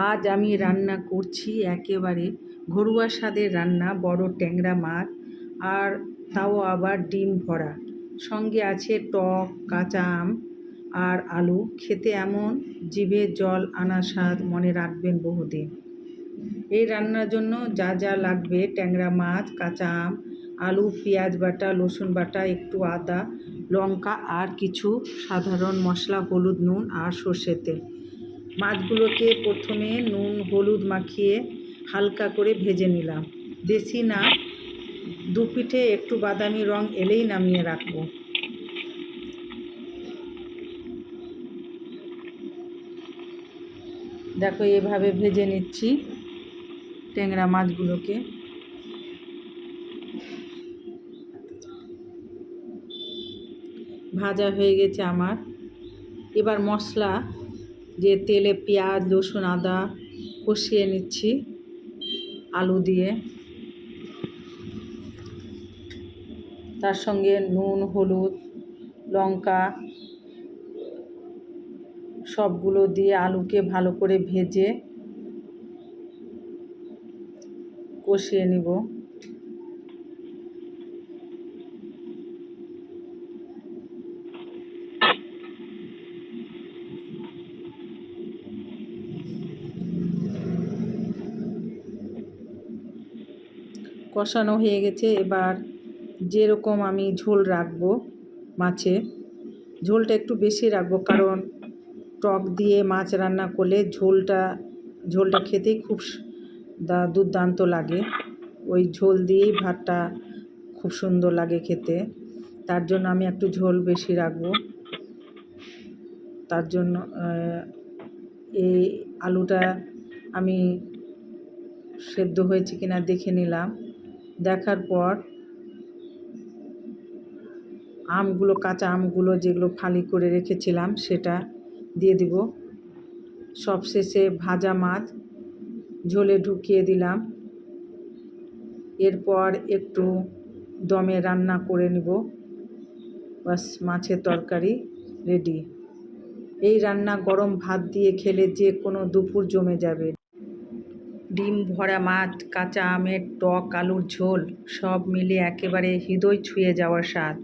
আজ আমি রান্না করছি একেবারে ঘরোয়া স্বাদের রান্না, বড় ট্যাংরা মাছ, আর তাও আবার ডিম ভরা। সঙ্গে আছে টক কাঁচা আম আর আলু। খেতে এমন জিভে জল আনা স্বাদ, মনে রাখবেন বহুদিন। এই রান্নার জন্য যা যা লাগবে: ট্যাংরা মাছ, কাঁচা আম, আলু, পেঁয়াজ বাটা, রসুন বাটা, একটু আদা, লঙ্কা আর কিছু সাধারণ মশলা, হলুদ, নুন আর সর্ষের তেল। মাছগুলোকে প্রথমে নুন হলুদ মাখিয়ে হালকা করে ভেজে নিলাম, বেশি না। দু পিঠে একটু বাদামি রং এলেই নামিয়ে রাখবো। দেখো, এভাবে ভেজে নিচ্ছি ট্যাংরা মাছগুলোকে। ভাজা হয়ে গেছে আমার। এবার মশলা, যে তেলে পেঁয়াজ রসুন আদা কষিয়ে নিচ্ছি আলু দিয়ে। তার সঙ্গে নুন হলুদ লঙ্কা সবগুলো দিয়ে আলুকে ভালো করে ভেজে কষিয়ে নিব। কষানো হয়ে গেছে। এবার যেরকম আমি ঝোল রাখবো মাছে, ঝোলটা একটু বেশি রাখবো, কারণ টক দিয়ে মাছ রান্না করলে ঝোলটা খেতেই খুব দুর্দান্ত লাগে। ওই ঝোল দিয়েই ভাতটা খুব সুন্দর লাগে খেতে। তার জন্য আমি একটু ঝোল বেশি রাখবো। তার জন্য এই আলুটা আমি সেদ্ধ হয়েছে কিনা দেখে নিলাম। দেখার পর আমগুলো, কাঁচা আমগুলো যেগুলো ফালি করে রেখেছিলাম সেটা দিয়ে দিব। সবশেষে ভাজা মাছ ঝোলে ঢুকিয়ে দিলাম। এরপর একটু দমে রান্না করে নিব। বাস, মাছের তরকারি রেডি। এই রান্না গরম ভাত দিয়ে খেলে যে কোনো দুপুর জমে যাবে। ডিম ভরা মাছ, কাঁচা আমের টক, আলুর ঝোল, সব মিলে একেবারে হৃদয় ছুঁয়ে যাওয়ার স্বাদ।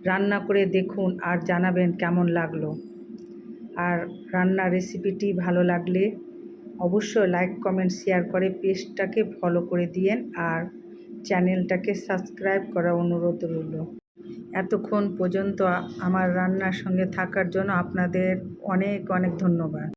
রান্না করে দেখুন আর জানাবেন কেমন লাগলো। আর রান্নার রেসিপিটি ভালো লাগলে অবশ্যই লাইক কমেন্ট শেয়ার করে পেজটাকে ফলো করে দিয়েন, আর চ্যানেলটাকে সাবস্ক্রাইব করার অনুরোধ রইল। এতক্ষণ পর্যন্ত আমার রান্নার সঙ্গে থাকার জন্য আপনাদের অনেক অনেক ধন্যবাদ।